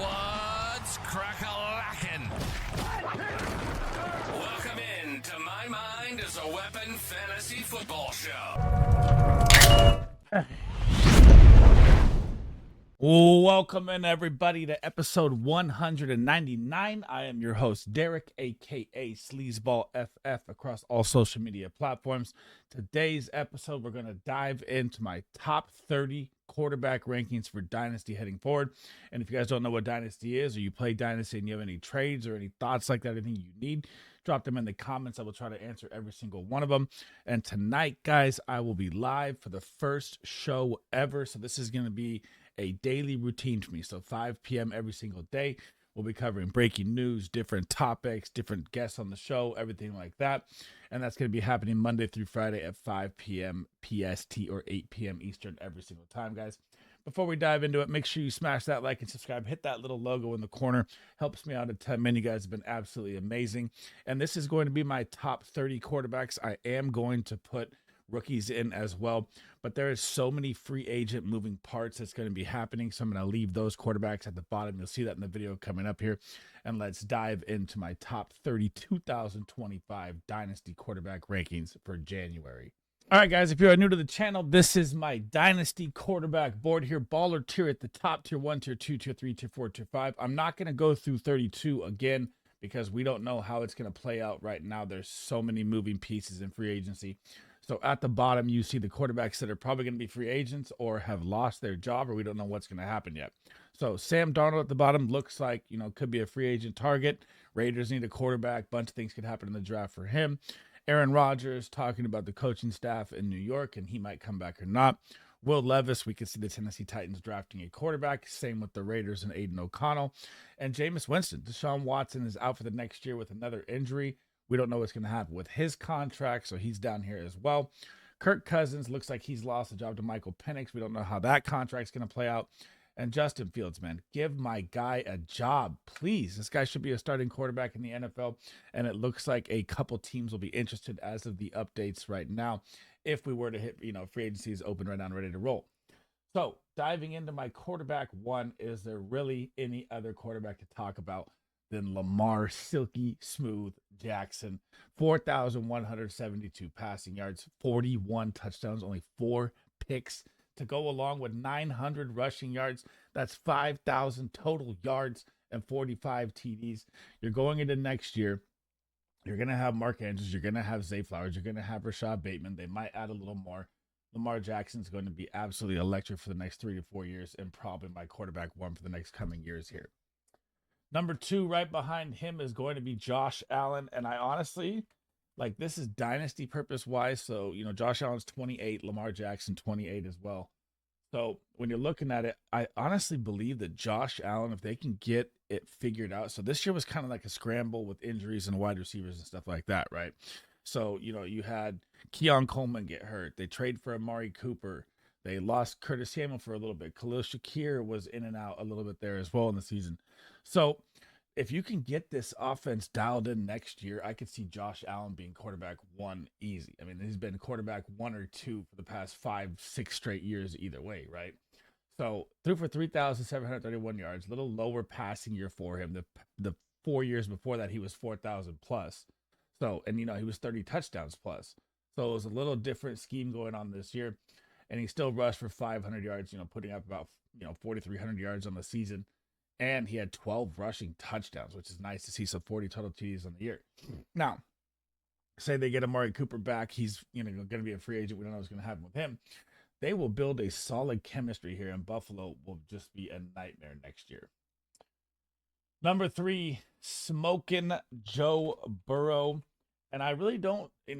What's crack-a-lackin'? Welcome in to My Mind is a Weapon Fantasy Football Show. Welcome in, everybody, to episode 199. I am your host, Derek, a.k.a. Sleazeball FF, across all social media platforms. Today's episode, we're going to dive into my top 30 quarterback rankings for Dynasty heading forward. And if you guys don't know what Dynasty is, or you play Dynasty and you have any trades or any thoughts like that, anything you need, drop them in the comments. I will try to answer every single one of them. And tonight, guys, I will be live for the first show ever. So this is going to be a daily routine for me. So 5 p.m. every single day. We'll be covering breaking news, different topics, different guests on the show, everything like that. And that's going to be happening Monday through Friday at 5 p.m. PST or 8 p.m. Eastern every single time, guys. Before we dive into it, make sure you smash that like and subscribe. Hit that little logo in the corner. Helps me out a ton. Man, you guys have been absolutely amazing. And this is going to be my top 30 quarterbacks. I am going to put rookies in as well, but there is so many free agent moving parts that's going to be happening, so I'm going to leave those quarterbacks at the bottom. You'll see that in the video coming up here, and let's dive into my top 30 2025 Dynasty quarterback rankings for January. All right, guys, if you're new to the channel, this is my Dynasty quarterback board here. Baller tier at the top, tier 1, tier 2, tier 3, tier 4, tier 5. I'm not going to go through 32 again because we don't know how it's going to play out right now. There's so many moving pieces in free agency. So at the bottom, you see the quarterbacks that are probably going to be free agents or have lost their job, or we don't know what's going to happen yet. So Sam Darnold at the bottom looks like, could be a free agent target. Raiders need a quarterback. Bunch of things could happen in the draft for him. Aaron Rodgers talking about the coaching staff in New York, and he might come back or not. Will Levis, we could see the Tennessee Titans drafting a quarterback. Same with the Raiders and Aiden O'Connell. And Jameis Winston. Deshaun Watson is out for the next year with another injury. We don't know what's going to happen with his contract, so he's down here as well. Kirk Cousins looks like he's lost the job to Michael Penix. We don't know how that contract's going to play out. And Justin Fields, man, give my guy a job, please. This guy should be a starting quarterback in the NFL, and it looks like a couple teams will be interested as of the updates right now if we were to hit, free agency is open right now and ready to roll. So diving into my quarterback one, is there really any other quarterback to talk about than Lamar Silky Smooth Jackson? 4,172 passing yards, 41 touchdowns, only 4 picks to go along with 900 rushing yards. That's 5,000 total yards and 45 TDs. You're going into next year. You're going to have Mark Andrews. You're going to have Zay Flowers. You're going to have Rashad Bateman. They might add a little more. Lamar Jackson's going to be absolutely electric for the next 3 to 4 years, and probably my quarterback one for the next coming years here. Number 2, right behind him, is going to be Josh Allen. And I honestly, this is dynasty purpose-wise. So, Josh Allen's 28, Lamar Jackson 28 as well. So when you're looking at it, I honestly believe that Josh Allen, if they can get it figured out. So this year was kind of like a scramble with injuries and wide receivers and stuff like that, right? So, you had Keon Coleman get hurt. They trade for Amari Cooper. They lost Curtis Samuel for a little bit. Khalil Shakir was in and out a little bit there as well in the season. So if you can get this offense dialed in next year, I could see Josh Allen being quarterback 1 easy. I mean, he's been quarterback 1 or 2 for the past 5, 6 straight years either way, right? So threw for 3,731 yards, a little lower passing year for him. The 4 years before that, he was 4,000 plus. So, and he was 30 touchdowns plus. So it was a little different scheme going on this year. And he still rushed for 500 yards, putting up about, 4,300 yards on the season. And he had 12 rushing touchdowns, which is nice to see. So 40 total TDs on the year. Now, say they get Amari Cooper back. He's, going to be a free agent. We don't know what's going to happen with him. They will build a solid chemistry here, and Buffalo will just be a nightmare next year. Number 3, smoking Joe Burrow. And I really don't, a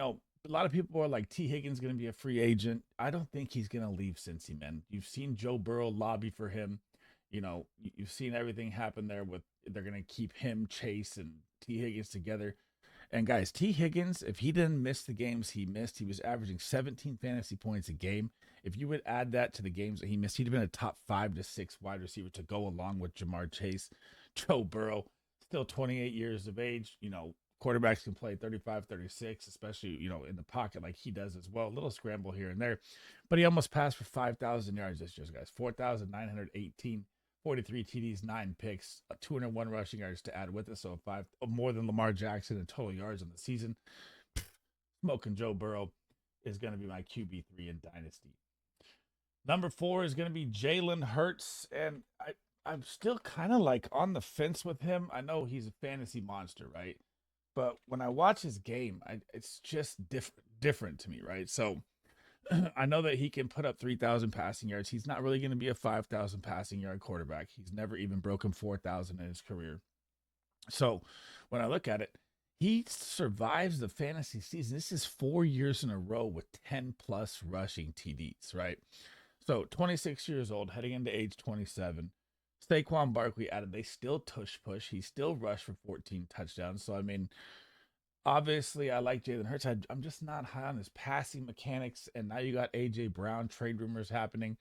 lot of people are like, T. Higgins going to be a free agent. I don't think he's going to leave Cincy, man. You've seen Joe Burrow lobby for him. You've seen everything happen there with, they're going to keep him, Chase, and T. Higgins together. And guys, T. Higgins, if he didn't miss the games he missed, he was averaging 17 fantasy points a game. If you would add that to the games that he missed, he'd have been a top 5 to 6 wide receiver to go along with Jamar Chase. Joe Burrow, still 28 years of age. Quarterbacks can play 35, 36, especially, in the pocket like he does as well. A little scramble here and there. But he almost passed for 5,000 yards this year, guys. 4,918 43 TDs, 9 picks, 201 rushing yards to add with it. So more than Lamar Jackson in total yards on the season. Smoking Joe Burrow is going to be my QB3 in Dynasty. Number 4 is going to be Jaylen Herz, and I'm still kind of like on the fence with him. I know he's a fantasy monster, right? But when I watch his game, it's just different to me, right? So I know that he can put up 3,000 passing yards. He's not really going to be a 5,000 passing yard quarterback. He's never even broken 4,000 in his career. So when I look at it, he survives the fantasy season. This is 4 years in a row with 10 plus rushing TDs, right? So 26 years old, heading into age 27. Saquon Barkley added, they still tush push. He still rushed for 14 touchdowns. So, I mean, obviously, I like Jaylen Hurts. I'm just not high on his passing mechanics. And now you got A.J. Brown trade rumors happening.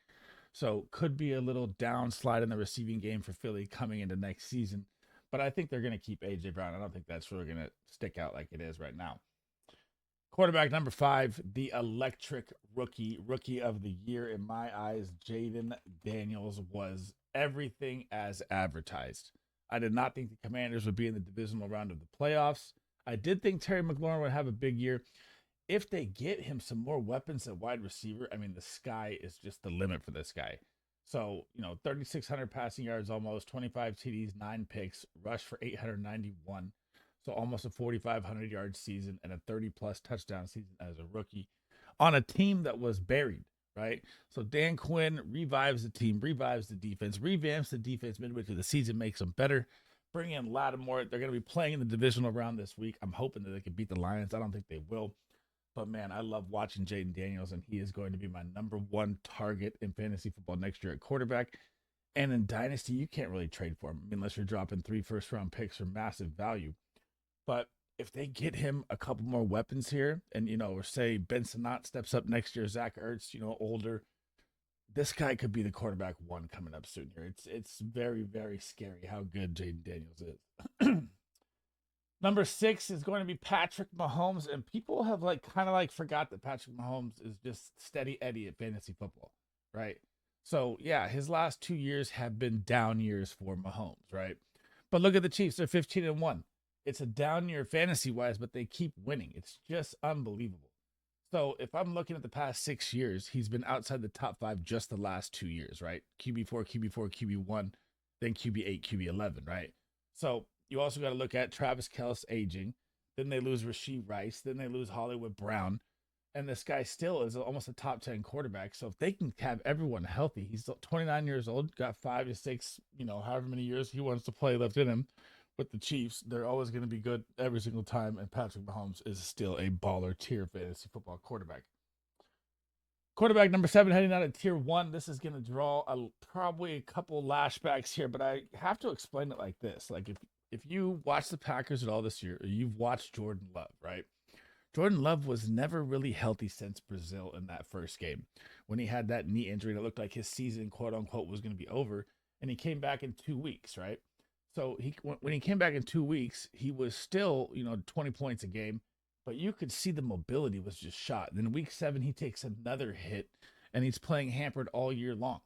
So, could be a little downslide in the receiving game for Philly coming into next season. But I think they're going to keep A.J. Brown. I don't think that's really going to stick out like it is right now. Quarterback number 5, the electric rookie of the year in my eyes, Jaden Daniels, was everything as advertised. I did not think the Commanders would be in the divisional round of the playoffs. I did think Terry McLaurin would have a big year. If they get him some more weapons at wide receiver, I mean, the sky is just the limit for this guy. So, 3,600 passing yards almost, 25 TDs, 9 picks, rushed for 891. So almost a 4,500 yard season and a 30-plus touchdown season as a rookie on a team that was buried, right? So Dan Quinn revives the team, revives the defense, revamps the defense midway through the season, makes them better. Bring in Lattimore. They're going to be playing in the divisional round this week. I'm hoping that they can beat the Lions. I don't think they will. But, man, I love watching Jaden Daniels, and he is going to be my number 1 target in fantasy football next year at quarterback. And in Dynasty, you can't really trade for him unless you're dropping 3 first-round picks for massive value. But if they get him a couple more weapons here, and, or say Ben Sinnott steps up next year, Zach Ertz, older, this guy could be the quarterback 1 coming up soon here. It's very, very scary how good Jaden Daniels is. Number 6 is going to be Patrick Mahomes, and people have kind of forgot that Patrick Mahomes is just steady Eddie at fantasy football, right? So yeah, his last 2 years have been down years for Mahomes, right? But look at the Chiefs; they're 15-1. It's a down year fantasy wise, but they keep winning. It's just unbelievable. So if I'm looking at the past 6 years, he's been outside the top 5 just the last 2 years, right? QB4, QB1, then QB8, QB11, right? So you also got to look at Travis Kelce aging. Then they lose Rashee Rice. Then they lose Hollywood Brown. And this guy still is almost a top 10 quarterback. So if they can have everyone healthy, he's 29 years old, got 5 to 6, however many years he wants to play left in him with the Chiefs. They're always going to be good every single time. And Patrick Mahomes is still a baller tier fantasy football quarterback. Quarterback number 7 heading out of tier 1. This is going to draw probably a couple lashbacks here, but I have to explain it like this. If you watch the Packers at all this year, or you've watched Jordan Love, right? Jordan Love was never really healthy since Brazil in that first game when he had that knee injury. And it looked like his season, quote unquote, was going to be over. And he came back in 2 weeks, right? So when he came back in 2 weeks, he was still, 20 points a game, but you could see the mobility was just shot. Then week 7, he takes another hit and he's playing hampered all year long.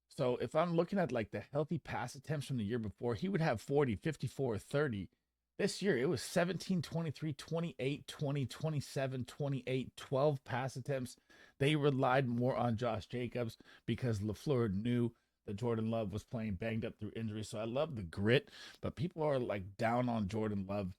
So if I'm looking at the healthy pass attempts from the year before, he would have 40, 54, 30. This year, it was 17, 23, 28, 20, 27, 28, 12 pass attempts. They relied more on Josh Jacobs because LaFleur knew that Jordan Love was playing banged up through injury. So I love the grit, but people are down on Jordan Love.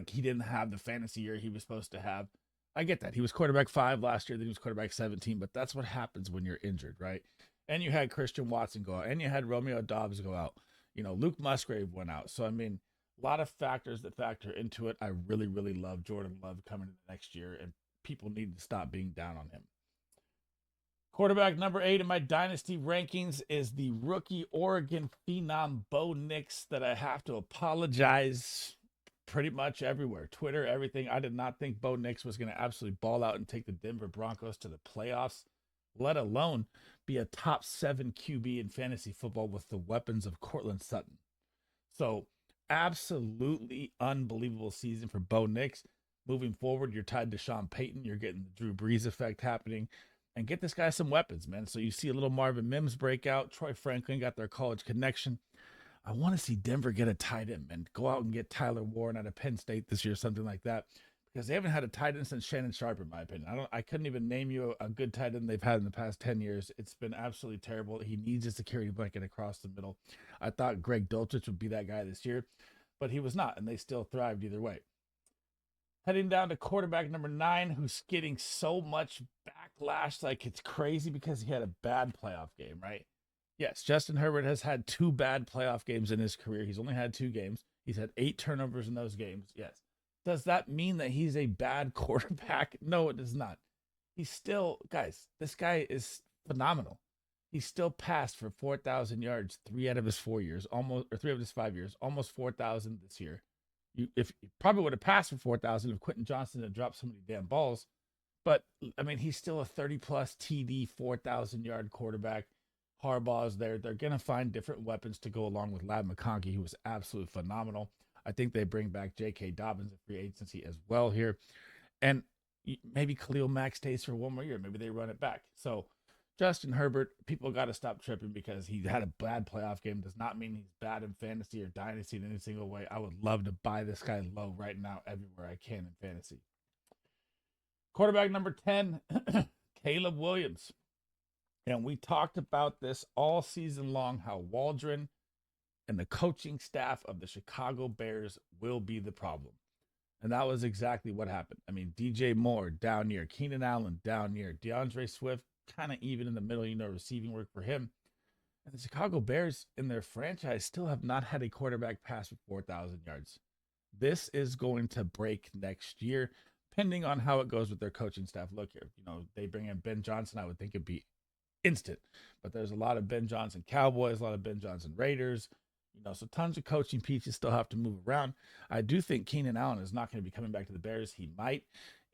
He didn't have the fantasy year he was supposed to have. I get that. He was quarterback 5 last year, then he was quarterback 17, but that's what happens when you're injured, right? And you had Christian Watson go out, and you had Romeo Doubs go out. Luke Musgrave went out. So, I mean, a lot of factors that factor into it. I really, really love Jordan Love coming into next year, and people need to stop being down on him. Quarterback number 8 in my Dynasty rankings is the rookie Oregon phenom Bo Nix, that I have to apologize pretty much everywhere. Twitter, everything. I did not think Bo Nix was going to absolutely ball out and take the Denver Broncos to the playoffs, let alone be a top 7 QB in fantasy football with the weapons of Cortland Sutton. So absolutely unbelievable season for Bo Nix. Moving forward, you're tied to Sean Payton. You're getting the Drew Brees effect happening. and get this guy some weapons, man. So you see a little Marvin Mims breakout. Troy Franklin got their college connection. I want to see Denver get a tight end, man. Go out and get Tyler Warren out of Penn State this year, something like that, because they haven't had a tight end since Shannon Sharp, in my opinion. I couldn't even name you a good tight end they've had in the past 10 years. It's been absolutely terrible. He needs a security blanket across the middle. I thought Greg Dulcich would be that guy this year, but he was not, and they still thrived either way. Heading down to quarterback number 9, who's getting so much backlash like it's crazy because he had a bad playoff game, right? Yes, Justin Herbert has had 2 bad playoff games in his career. He's only had 2 games. He's had 8 turnovers in those games. Yes. Does that mean that he's a bad quarterback? No, it does not. He's still, guys, this guy is phenomenal. He's still passed for 4,000 yards 3 out of his 4 years, almost, or 3 of his 5 years, almost 4,000 this year. If you probably would have passed for 4,000 if Quentin Johnson had dropped so many damn balls. But, I mean, he's still a 30-plus TD, 4,000-yard quarterback. Harbaugh's there. They're going to find different weapons to go along with Ladd McConkey, who was absolutely phenomenal. I think they bring back J.K. Dobbins in free agency as well here. And maybe Khalil Mack stays for 1 more year. Maybe they run it back. So, Justin Herbert, people got to stop tripping because he had a bad playoff game. Does not mean he's bad in fantasy or dynasty in any single way. I would love to buy this guy low right now everywhere I can in fantasy. Quarterback number 10, Caleb Williams. And we talked about this all season long, how Waldron and the coaching staff of the Chicago Bears will be the problem. And that was exactly what happened. I mean, DJ Moore down near, Keenan Allen down near, DeAndre Swift kind of even in the middle, receiving work for him. And the Chicago Bears in their franchise still have not had a quarterback pass for 4,000 yards. This is going to break next year, depending on how it goes with their coaching staff. Look here, they bring in Ben Johnson. I would think it'd be instant, but there's a lot of Ben Johnson Cowboys, a lot of Ben Johnson Raiders, so tons of coaching pieces still have to move around. I do think Keenan Allen is not going to be coming back to the Bears. He might.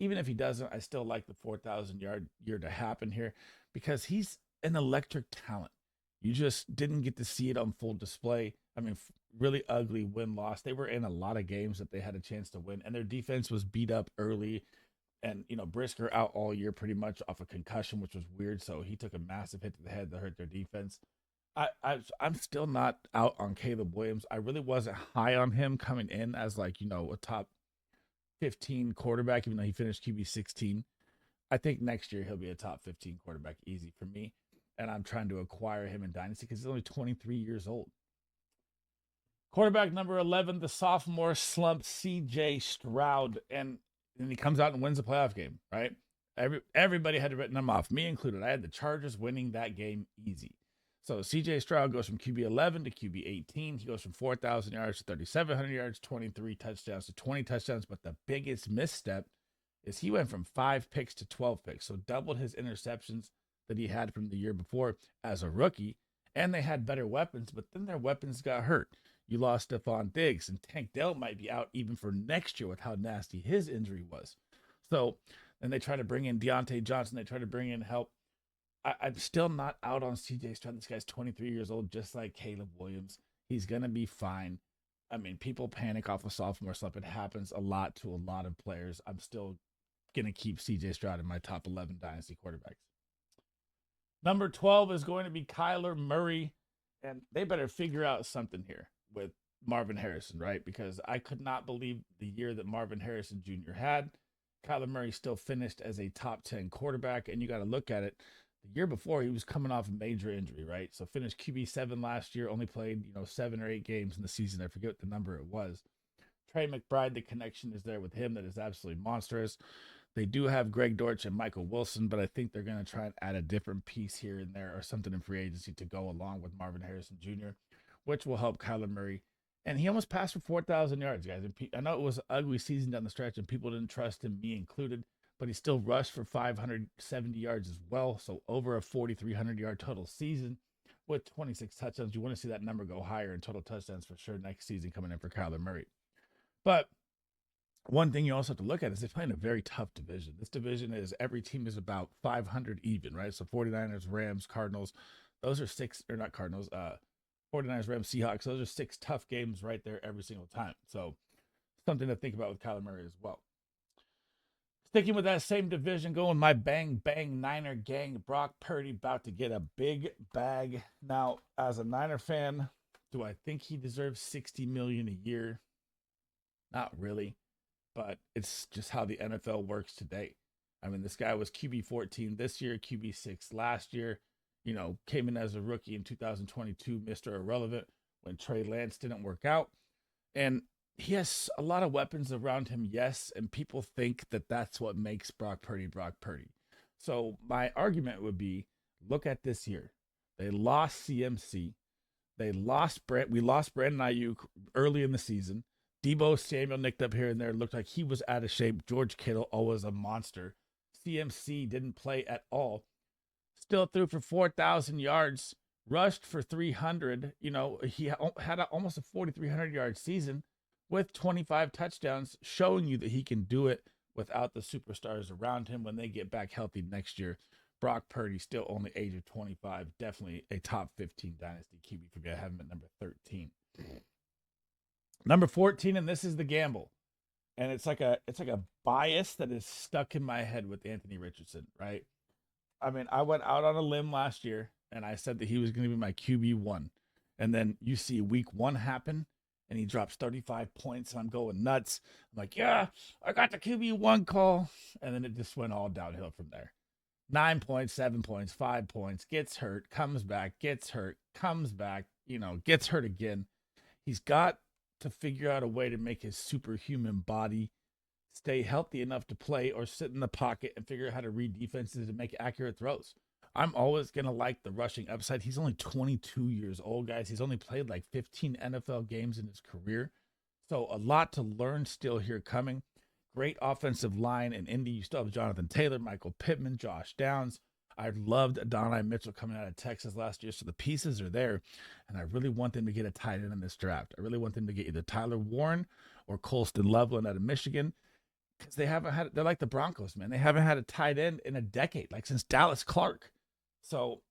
Even if he doesn't, I still like the 4,000-yard year to happen here because he's an electric talent. You just didn't get to see it on full display. I mean, really ugly win-loss. They were in a lot of games that they had a chance to win, and their defense was beat up early. And, Brisker out all year pretty much off a concussion, which was weird. So he took a massive hit to the head that hurt their defense. I'm still not out on Caleb Williams. I really wasn't high on him coming in as a top 15 quarterback, even though he finished QB 16. I think next year he'll be a top 15 quarterback easy for me. And I'm trying to acquire him in Dynasty because he's only 23 years old. Quarterback number 11, the sophomore slump, C.J. Stroud. And he comes out and wins the playoff game, right? Everybody had written him off, me included. I had the Chargers winning that game easy. So C.J. Stroud goes from QB 11 to QB 18. He goes from 4,000 yards to 3,700 yards, 23 touchdowns to 20 touchdowns. But the biggest misstep is he went from 5 picks to 12 picks. So doubled his interceptions that he had from the year before as a rookie. And they had better weapons, but then their weapons got hurt. You lost Stephon Diggs, and Tank Dell might be out even for next year with how nasty his injury was. So then they try to bring in Deontay Johnson. They try to bring in help. I'm still not out on C.J. Stroud. This guy's 23 years old, just like Caleb Williams. He's going to be fine. I mean, people panic off of sophomore slump. It happens a lot to a lot of players. I'm still going to keep C.J. Stroud in my top 11 dynasty quarterbacks. Number 12 is going to be Kyler Murray, and they better figure out something here with Marvin Harrison, right? Because I could not believe the year that Marvin Harrison Jr. had. Kyler Murray still finished as a top 10 quarterback, and you got to look at it. The year before, he was coming off a major injury, right? So finished QB7 last year, only played, 7 or 8 games in the season. I forget what the number it was. Trey McBride, the connection is there with him that is absolutely monstrous. They do have Greg Dortch and Michael Wilson, but I think they're going to try and add a different piece here and there or something in free agency to go along with Marvin Harrison Jr., which will help Kyler Murray. And he almost passed for 4,000 yards, guys. And I know it was an ugly season down the stretch and people didn't trust him, me included, but he still rushed for 570 yards as well. So over a 4,300-yard total season with 26 touchdowns. You want to see that number go higher in total touchdowns for sure next season coming in for Kyler Murray. But one thing you also have to look at is they're playing a very tough division. This division is every team is about 500 even, right? So 49ers, Rams, Cardinals, those are 6, or not Cardinals, 49ers, Rams, Seahawks. Those are 6 tough games right there every single time. So something to think about with Kyler Murray as well. Sticking with that same division, going my bang bang Niner gang. Brock Purdy about to get a big bag. Now, as a Niner fan, do I think he deserves $60 million a year? Not really, but it's just how the NFL works today. I mean, this guy was QB 14 this year, QB 6 last year. Came in as a rookie in 2022, Mr. Irrelevant when Trey Lance didn't work out. And he has a lot of weapons around him, yes, and people think that that's what makes Brock Purdy Brock Purdy. So my argument would be, look at this year. They lost CMC. We lost Brandon Ayuk early in the season. Debo Samuel nicked up here and there. Looked like he was out of shape. George Kittle, always a monster. CMC didn't play at all. Still threw for 4,000 yards. Rushed for 300. He had almost a 4,300-yard season with 25 touchdowns, showing you that he can do it without the superstars around him when they get back healthy next year. Brock Purdy, still only age of 25, definitely a top 15 Dynasty QB for me. I have him at number 13. Number 14, and this is the gamble. And it's like a bias that is stuck in my head with Anthony Richardson, right? I mean, I went out on a limb last year, and I said that he was going to be my QB1. And then you see week 1 happen, and he drops 35 points, and I'm going nuts. I'm like, yeah, I got the QB1 call. And then it just went all downhill from there. 9 points, 7 points, 5 points, gets hurt, comes back, gets hurt, comes back, gets hurt again. He's got to figure out a way to make his superhuman body stay healthy enough to play or sit in the pocket and figure out how to read defenses and make accurate throws. I'm always going to like the rushing upside. He's only 22 years old, guys. He's only played like 15 NFL games in his career. So a lot to learn still here coming. Great offensive line in Indy. You still have Jonathan Taylor, Michael Pittman, Josh Downs. I loved Adonai Mitchell coming out of Texas last year. So the pieces are there. And I really want them to get a tight end in this draft. I really want them to get either Tyler Warren or Colston Loveland out of Michigan. Because they're like the Broncos, man. They haven't had a tight end in a decade, like since Dallas Clark. So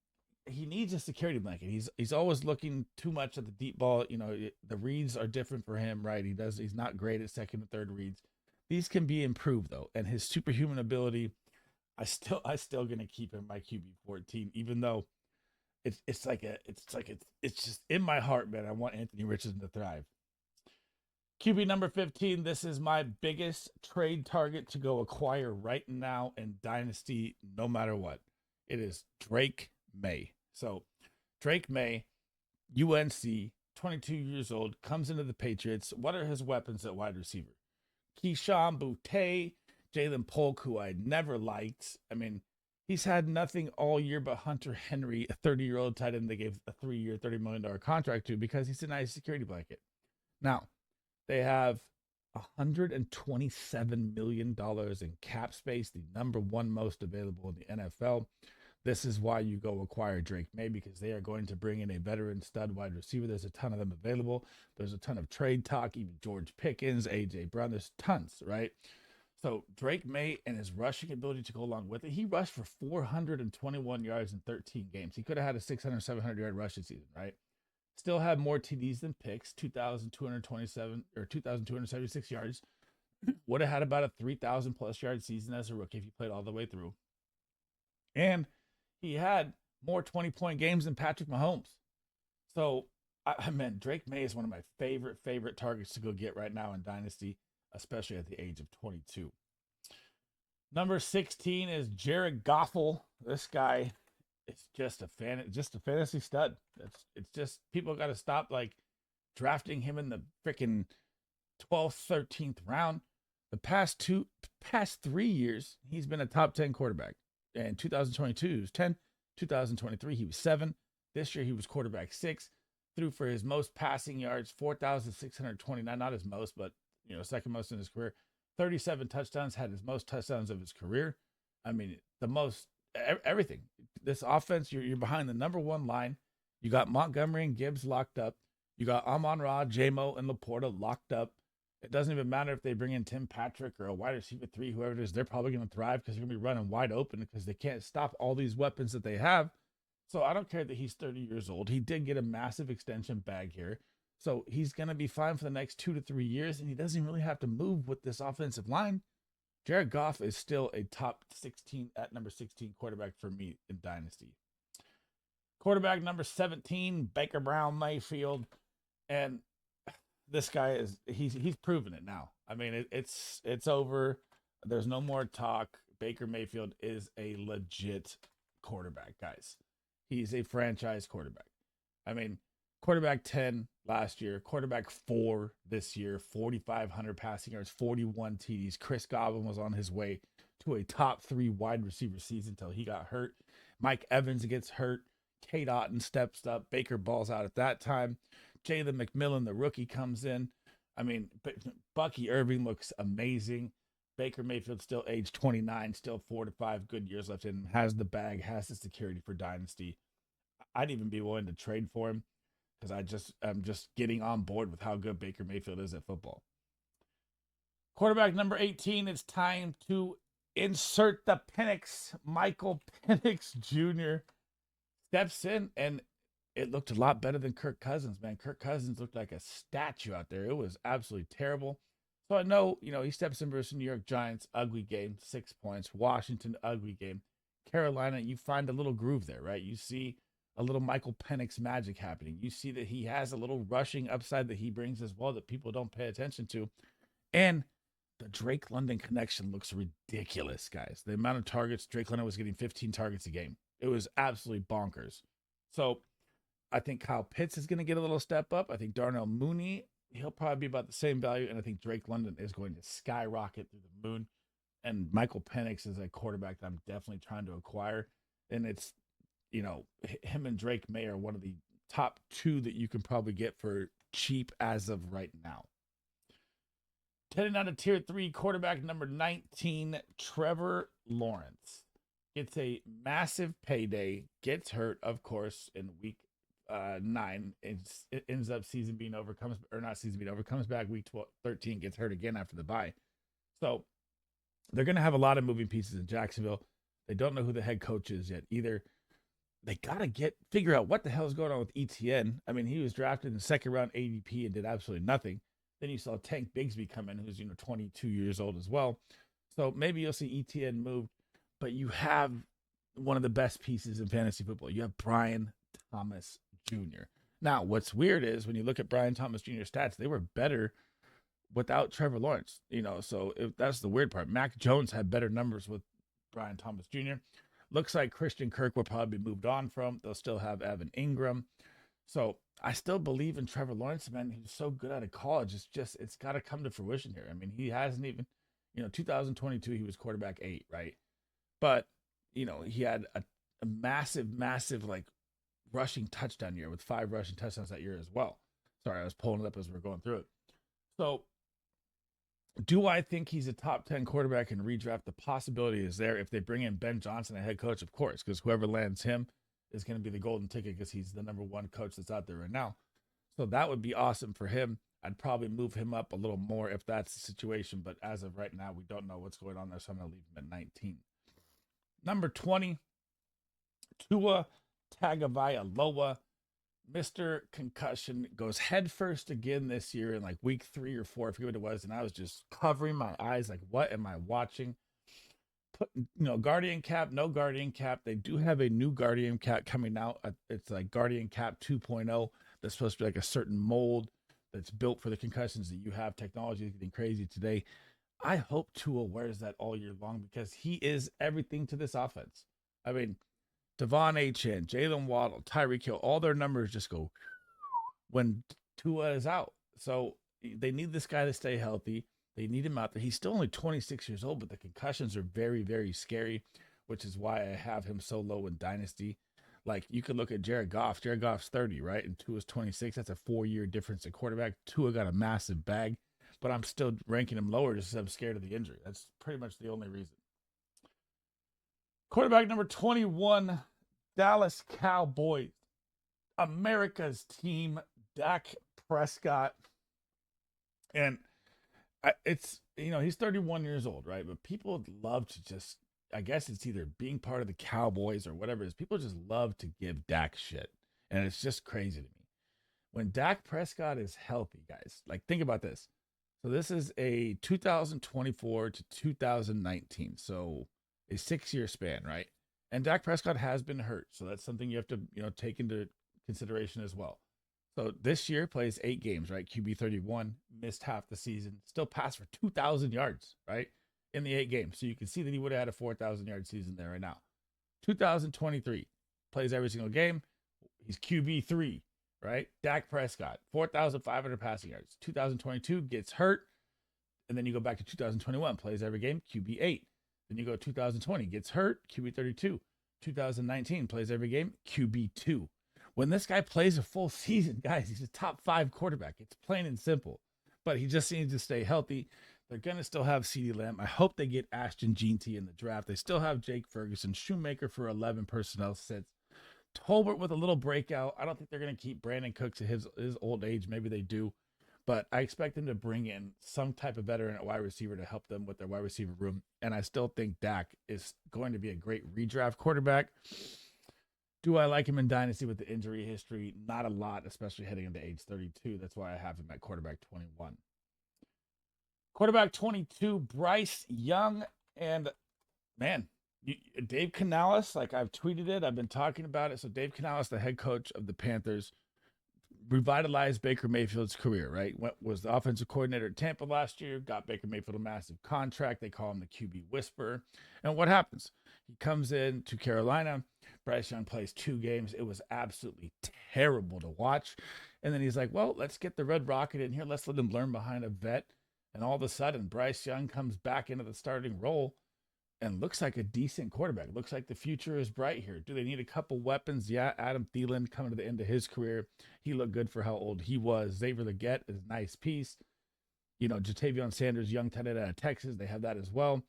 he needs a security blanket. He's always looking too much at the deep ball. The reads are different for him, right? He's not great at second and third reads. These can be improved though, and his superhuman ability, I still gonna keep him my QB 14, even though it's just in my heart, man. I want Anthony Richardson to thrive. QB number 15. This is my biggest trade target to go acquire right now in Dynasty, no matter what. It is Drake May. So Drake May, UNC, 22 years old, comes into the Patriots. What are his weapons at wide receiver? Keyshawn Boutte, Jalen Polk, who I never liked. I mean, he's had nothing all year but Hunter Henry, a 30-year-old tight end they gave a 3-year, $30 million contract to because he's a nice security blanket. Now, they have $127 million in cap space, the number one most available in the NFL. This is why you go acquire Drake May, because they are going to bring in a veteran stud wide receiver. There's a ton of them available. There's a ton of trade talk, even George Pickens, A.J. Brown. There's tons, right? So Drake May and his rushing ability to go along with it, he rushed for 421 yards in 13 games. He could have had a 600, 700-yard rushing season, right? Still had more TDs than picks, 2,227 or 2,276 yards. Would have had about a 3,000-plus yard season as a rookie if he played all the way through. And he had more 20-point games than Patrick Mahomes. So, I mean, Drake May is one of my favorite targets to go get right now in Dynasty, especially at the age of 22. Number 16 is Jared Goffel. This guy is just a fantasy stud. It's just, people got to stop drafting him in the freaking 12th, 13th round. The past 3 years, he's been a top 10 quarterback. In 2022, he was 10. 2023, he was 7. This year, he was quarterback 6. Threw for his most passing yards, 4,629. Not his most, but second most in his career. 37 touchdowns, had his most touchdowns of his career. I mean, the most, everything. This offense, you're behind the number one line. You got Montgomery and Gibbs locked up. You got Amon-Ra, J-Mo, and Laporta locked up. It doesn't even matter if they bring in Tim Patrick or a wide receiver 3, whoever it is, they're probably going to thrive because they're going to be running wide open because they can't stop all these weapons that they have. So I don't care that he's 30 years old. He did get a massive extension bag here. So he's going to be fine for the next 2 to 3 years, and he doesn't really have to move with this offensive line. Jared Goff is still a top 16 at number 16 quarterback for me in Dynasty. Quarterback number 17, Baker Brown Mayfield. And this guy he's proven it now. I mean, it's over. There's no more talk. Baker Mayfield is a legit quarterback, guys. He's a franchise quarterback. I mean, quarterback 10 last year, quarterback 4 this year, 4,500 passing yards, 41 TDs. Chris Godwin was on his way to a top 3 wide receiver season until he got hurt. Mike Evans gets hurt. Kate Otten steps up. Baker balls out at that time. Jalen McMillan, the rookie, comes in. I mean, Bucky Irving looks amazing. Baker Mayfield still age 29, still 4 to 5 good years left in him, has the bag, has the security for Dynasty. I'd even be willing to trade for him because I'm just getting on board with how good Baker Mayfield is at football. Quarterback number 18, it's time to insert the Penix. Michael Penix Jr. steps in, and it looked a lot better than Kirk Cousins, man. Kirk Cousins looked like a statue out there. It was absolutely terrible. So I know, he steps in versus New York Giants, ugly game, 6 points. Washington, ugly game. Carolina, you find a little groove there, right? You see a little Michael Penix magic happening. You see that he has a little rushing upside that he brings as well that people don't pay attention to. And the Drake London connection looks ridiculous, guys. The amount of targets, Drake London was getting 15 targets a game. It was absolutely bonkers. So I think Kyle Pitts is going to get a little step up. I think Darnell Mooney, he'll probably be about the same value. And I think Drake London is going to skyrocket through the moon. And Michael Penix is a quarterback that I'm definitely trying to acquire. And it's, him and Drake May are one of the top 2 that you can probably get for cheap as of right now. Heading down to tier 3, quarterback number 19, Trevor Lawrence. Gets a massive payday, gets hurt, of course, in week 9. It ends up season being over, comes back week 13, gets hurt again after the bye. So they're going to have a lot of moving pieces in Jacksonville. They don't know who the head coach is yet either. They got to figure out what the hell is going on with ETN. I mean, he was drafted in the second round ADP and did absolutely nothing. Then you saw Tank Bigsby come in, who's 22 years old as well. So maybe you'll see ETN moved, but you have one of the best pieces in fantasy football. You have Brian Thomas Jr. Now, what's weird is when you look at Brian Thomas Jr.'s stats, they were better without Trevor Lawrence. So that's the weird part. Mac Jones had better numbers with Brian Thomas Jr. Looks like Christian Kirk will probably be moved on from. They'll still have Evan Ingram. So I still believe in Trevor Lawrence, man. He's so good out of college. It's got to come to fruition here. I mean, he hasn't even, 2022, he was quarterback 8, right? But, he had a massive, like, rushing touchdown year with 5 rushing touchdowns that year as well. Sorry, I was pulling it up as we're going through it. So do I think he's a top 10 quarterback in redraft? The possibility is there if they bring in Ben Johnson, a head coach, of course, because whoever lands him is going to be the golden ticket because he's the number 1 coach that's out there right now. So that would be awesome for him. I'd probably move him up a little more if that's the situation. But as of right now, we don't know what's going on there. So I'm going to leave him at 19. Number 20, Tua Tagovailoa. Mr. Concussion goes headfirst again this year in like week 3 or 4. I forget what it was. And I was just covering my eyes like, what am I watching? Guardian cap, no Guardian cap. They do have a new Guardian cap coming out. It's like Guardian cap 2.0. That's supposed to be like a certain mold that's built for the concussions that you have. Technology is getting crazy today. I hope Tua wears that all year long because he is everything to this offense. I mean, Devon Achane, Jalen Waddle, Tyreek Hill, all their numbers just go when Tua is out. So they need this guy to stay healthy. They need him out there. He's still only 26 years old, but the concussions are very, very scary, which is why I have him so low in Dynasty. Like, you could look at Jared Goff. Jared Goff's 30, right? And Tua's 26. That's a 4-year difference at quarterback. Tua got a massive bag, but I'm still ranking him lower just because I'm scared of the injury. That's pretty much the only reason. Quarterback number 21, Dallas Cowboys. America's team, Dak Prescott. And he's 31 years old, right? But people love to just, I guess it's either being part of the Cowboys or whatever it is. People just love to give Dak shit. And it's just crazy to me. When Dak Prescott is healthy, guys, like, think about this. So this is a 2024 to 2019. So a 6-year span, right? And Dak Prescott has been hurt. So that's something you have to, take into consideration as well. So this year plays 8 games, right? QB 31, missed half the season, still passed for 2,000 yards, right? In the 8 games. So you can see that he would have had a 4,000 yard season there right now. 2023, plays every single game. He's QB 3, right? Dak Prescott, 4,500 passing yards. 2022 gets hurt. And then you go back to 2021, plays every game, QB 8. Then you go 2020, gets hurt, QB 32. 2019, plays every game, QB 2. When this guy plays a full season, guys, he's a top 5 quarterback. It's plain and simple. But he just needs to stay healthy. They're going to still have CeeDee Lamb. I hope they get Ashton Jeanty in the draft. They still have Jake Ferguson, Shoemaker for 11 personnel sets. Tolbert with a little breakout. I don't think they're going to keep Brandon Cooks at his old age. Maybe they do. But I expect them to bring in some type of veteran at wide receiver to help them with their wide receiver room. And I still think Dak is going to be a great redraft quarterback. Do I like him in Dynasty with the injury history? Not a lot, especially heading into age 32. That's why I have him at quarterback 21. Quarterback 22, Bryce Young. And, man, Dave Canales, like I've tweeted it, I've been talking about it. So Dave Canales, the head coach of the Panthers, revitalized Baker Mayfield's career, right? Was the offensive coordinator at Tampa last year, got Baker Mayfield a massive contract. They call him the QB whisperer. And what happens? He comes in to Carolina. Bryce Young plays 2 games. It was absolutely terrible to watch. And then he's like, well, let's get the Red Rocket in here. Let's let him learn behind a vet. And all of a sudden, Bryce Young comes back into the starting role and looks like a decent quarterback. Looks like the future is bright here. Do they need a couple weapons? Yeah, Adam Thielen coming to the end of his career. He looked good for how old he was. Xavier Legette is a nice piece. Jatavion Sanders, young tight end out of Texas. They have that as well.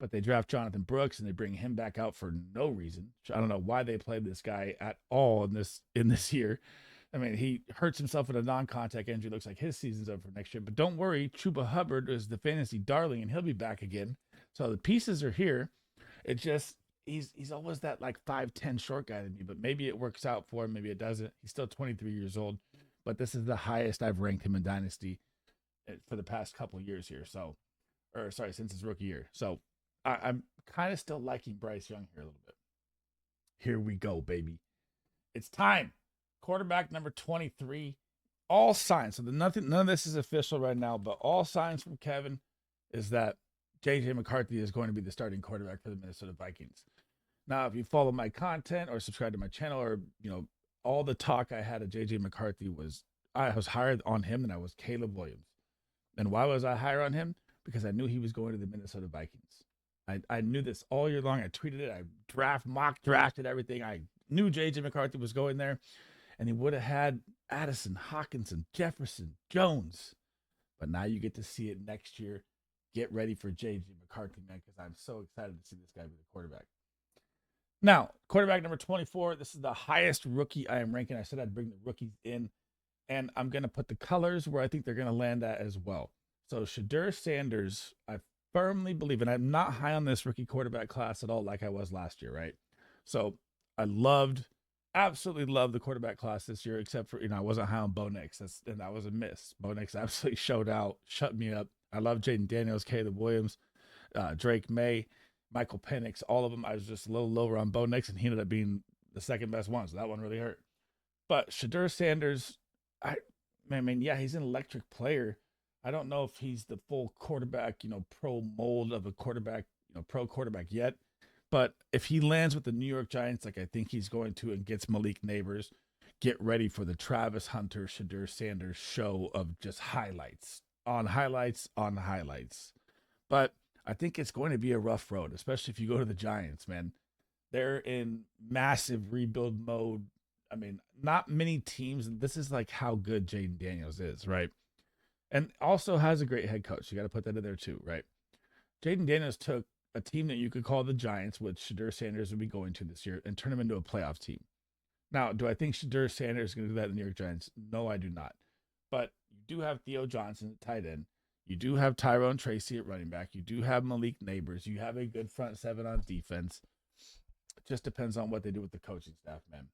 But they draft Jonathan Brooks and they bring him back out for no reason. I don't know why they played this guy at all in this year. I mean, he hurts himself with a non-contact injury. Looks like his season's over for next year. But don't worry, Chuba Hubbard is the fantasy darling, and he'll be back again. So the pieces are here. It just he's always that like 5'10" short guy to me. But maybe it works out for him. Maybe it doesn't. He's still 23 years old. But this is the highest I've ranked him in Dynasty for the past couple of years here. Since his rookie year. So I'm kind of still liking Bryce Young here a little bit. Here we go, baby. It's time. Quarterback number 23. All signs. So none of this is official right now, but all signs from Kevin is that J.J. McCarthy is going to be the starting quarterback for the Minnesota Vikings. Now, if you follow my content or subscribe to my channel, or all the talk I had of J.J. McCarthy I was higher on him than I was Caleb Williams. And why was I higher on him? Because I knew he was going to the Minnesota Vikings. I knew this all year long. I tweeted it. I mock drafted everything. I knew J.J. McCarthy was going there. And he would have had Addison, Hawkinson, Jefferson, Jones. But now you get to see it next year. Get ready for J.J. McCarthy, man, because I'm so excited to see this guy be the quarterback. Now, quarterback number 24. This is the highest rookie I am ranking. I said I'd bring the rookies in. And I'm going to put the colors where I think they're going to land at as well. So Shadur Sanders, I firmly believe, and I'm not high on this rookie quarterback class at all like I was last year, right? So I absolutely loved the quarterback class this year, except for, I wasn't high on Bo Nix. And that was a miss. Bo Nix absolutely shut me up. I love Jaden Daniels, Caleb Williams, Drake May, Michael Penix, all of them. I was just a little lower on Bo Nix, and he ended up being the second best one, so that one really hurt. But Shadur Sanders, he's an electric player. I don't know if he's the full quarterback, pro mold of a quarterback, pro quarterback yet. But if he lands with the New York Giants, like I think he's going to, and gets Malik Neighbors, get ready for the Travis Hunter, Shadur Sanders show of just highlights on highlights on highlights. But I think it's going to be a rough road, especially if you go to the Giants, man. They're in massive rebuild mode. I mean, not many teams. This is like how good Jaden Daniels is, right? And also has a great head coach. You got to put that in there too, right? Jaden Daniels took a team that you could call the Giants, which Shadur Sanders would be going to this year, and turn them into a playoff team. Now, do I think Shadur Sanders is going to do that in the New York Giants? No, I do not. But you do have Theo Johnson at tight end. You do have Tyrone Tracy at running back. You do have Malik Neighbors. You have a good front seven on defense. It just depends on what they do with the coaching staff, man.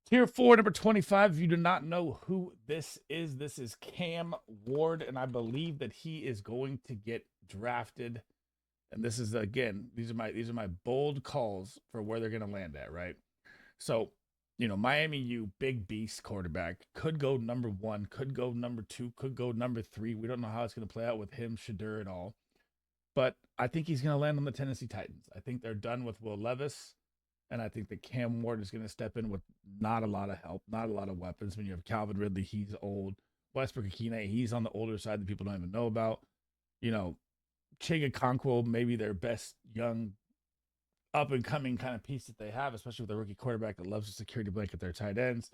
Tier 4, number 25. If you do not know who this is Cam Ward, and I believe that he is going to get drafted. And this is, again, these are my bold calls for where they're going to land at, right? So, Miami U, big beast quarterback, could go number 1, could go number 2, could go number 3. We don't know how it's going to play out with him, Shadur, and all. But I think he's going to land on the Tennessee Titans. I think they're done with Will Levis. And I think that Cam Ward is going to step in with not a lot of help, not a lot of weapons. When you have Calvin Ridley, he's old. Westbrook-Akine, he's on the older side that people don't even know about. Chig Okonkwo, maybe their best young up-and-coming kind of piece that they have, especially with a rookie quarterback that loves to security blanket their tight ends.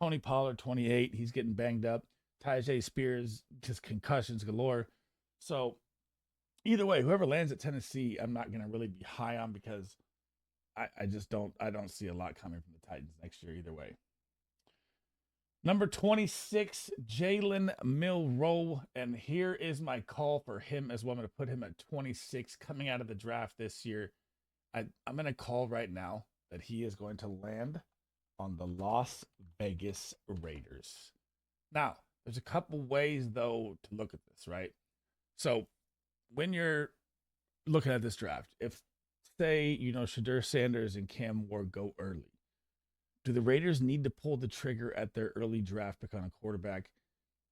Tony Pollard, 28, he's getting banged up. Tyjae Spears, just concussions galore. So either way, whoever lands at Tennessee, I'm not going to really be high on because I don't see a lot coming from the Titans next year either way. Number 26, Jalen Milroe. And here is my call for him as well. I'm going to put him at 26 coming out of the draft this year. I'm going to call right now that he is going to land on the Las Vegas Raiders. Now, there's a couple ways, though, to look at this, right? So when you're looking at this draft, if say, Shadur Sanders and Cam Ward go early, do the Raiders need to pull the trigger at their early draft pick on a quarterback?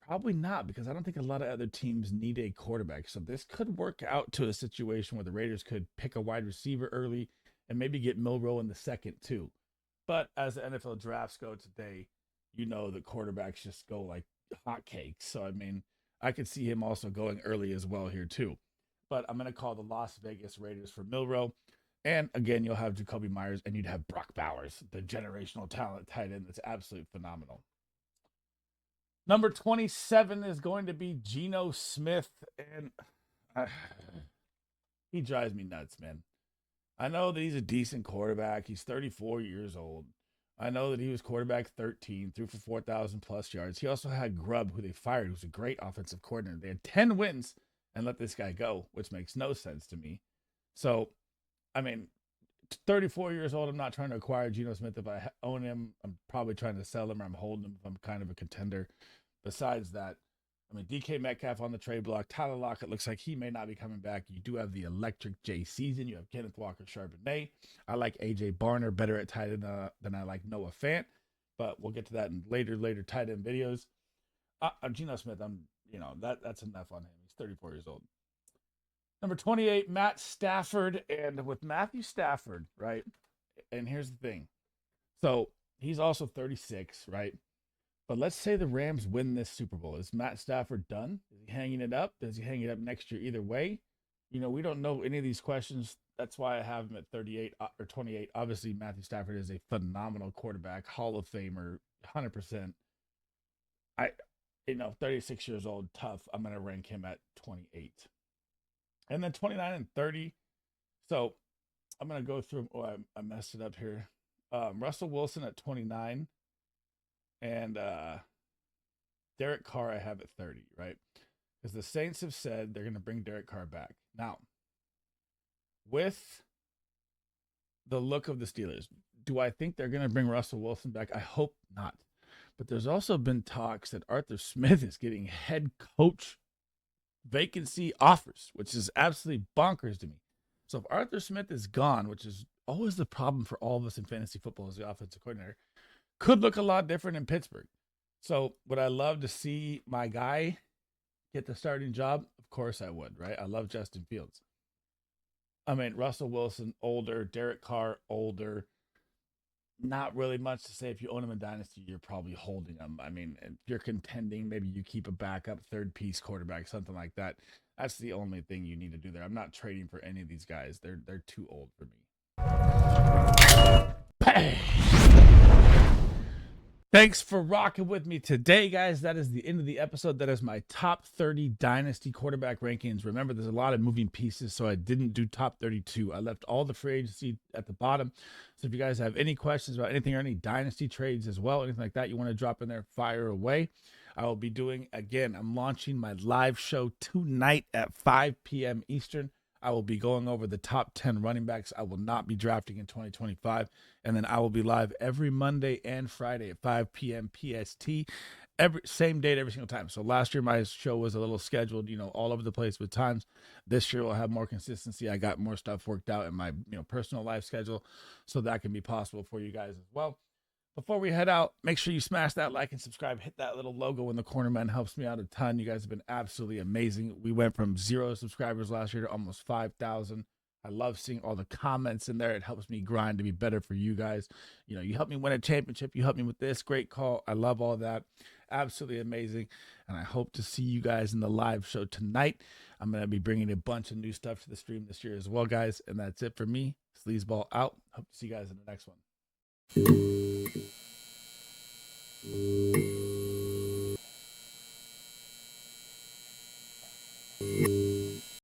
Probably not, because I don't think a lot of other teams need a quarterback. So this could work out to a situation where the Raiders could pick a wide receiver early and maybe get Milroe in the second too. But as the NFL drafts go today, the quarterbacks just go like hotcakes. So, I could see him also going early as well here too. But I'm going to call the Las Vegas Raiders for Milroe. And again, you'll have Jacoby Myers and you'd have Brock Bowers, the generational talent tight end that's absolutely phenomenal. Number 27 is going to be Gino Smith. And he drives me nuts, man. I know that he's a decent quarterback. He's 34 years old. I know that he was quarterback 13, threw for 4,000 plus yards. He also had Grubb, who they fired, who's a great offensive coordinator. They had 10 wins and let this guy go, which makes no sense to me. So, 34 years old, I'm not trying to acquire Geno Smith. If I own him, I'm probably trying to sell him or I'm holding him if I'm kind of a contender. Besides that, DK Metcalf on the trade block. Tyler Lockett looks like he may not be coming back. You do have the electric J season. You have Kenneth Walker, Charbonnet. I like A.J. Barner better at tight end than I like Noah Fant. But we'll get to that in later tight end videos. Geno Smith, that's enough on him. He's 34 years old. Number 28, Matt Stafford. And with Matthew Stafford, right? And here's the thing. So he's also 36, right? But let's say the Rams win this Super Bowl. Is Matt Stafford done? Is he hanging it up? Does he hang it up next year either way? We don't know any of these questions. That's why I have him at 38 or 28. Obviously, Matthew Stafford is a phenomenal quarterback, Hall of Famer, 100%. 36 years old, tough. I'm going to rank him at 28. And then 29 and 30. So I'm going to go through. Oh, I messed it up here. Russell Wilson at 29. And Derek Carr I have at 30, right? Because the Saints have said they're going to bring Derek Carr back. Now, with the look of the Steelers, do I think they're going to bring Russell Wilson back? I hope not. But there's also been talks that Arthur Smith is getting head coach vacancy offers, which is absolutely bonkers to me. So if Arthur Smith is gone, which is always the problem for all of us in fantasy football as the offensive coordinator, could look a lot different in Pittsburgh. So would I love to see my guy get the starting job? Of course I would, right? I love Justin Fields. Russell Wilson, older. Derek Carr, older. Not really much to say. If you own him in Dynasty, you're probably holding him. If you're contending, maybe you keep a backup third piece quarterback, something like that. That's the only thing you need to do there. I'm not trading for any of these guys. They're too old for me. Bang! Thanks for rocking with me today, guys. That is the end of the episode. That is my top 30 Dynasty quarterback rankings. Remember, there's a lot of moving pieces, so I didn't do top 32. I left all the free agency at the bottom. So if you guys have any questions about anything or any Dynasty trades as well, anything like that you want to drop in there, fire away. I will be doing, again, I'm launching my live show tonight at 5 p.m. Eastern. I will be going over the top 10 running backs I will not be drafting in 2025. And then I will be live every Monday and Friday at 5 p.m. PST. Same date every single time. So last year my show was a little scheduled, all over the place with times. This year we'll have more consistency. I got more stuff worked out in my personal life schedule, so that can be possible for you guys as well. Before we head out, make sure you smash that like and subscribe. Hit that little logo in the corner, man. Helps me out a ton. You guys have been absolutely amazing. We went from 0 subscribers last year to almost 5,000. I love seeing all the comments in there. It helps me grind to be better for you guys. You help me win a championship. You help me with this. Great call. I love all that. Absolutely amazing. And I hope to see you guys in the live show tonight. I'm going to be bringing a bunch of new stuff to the stream this year as well, guys. And that's it for me. Sleazeball out. Hope to see you guys in the next one.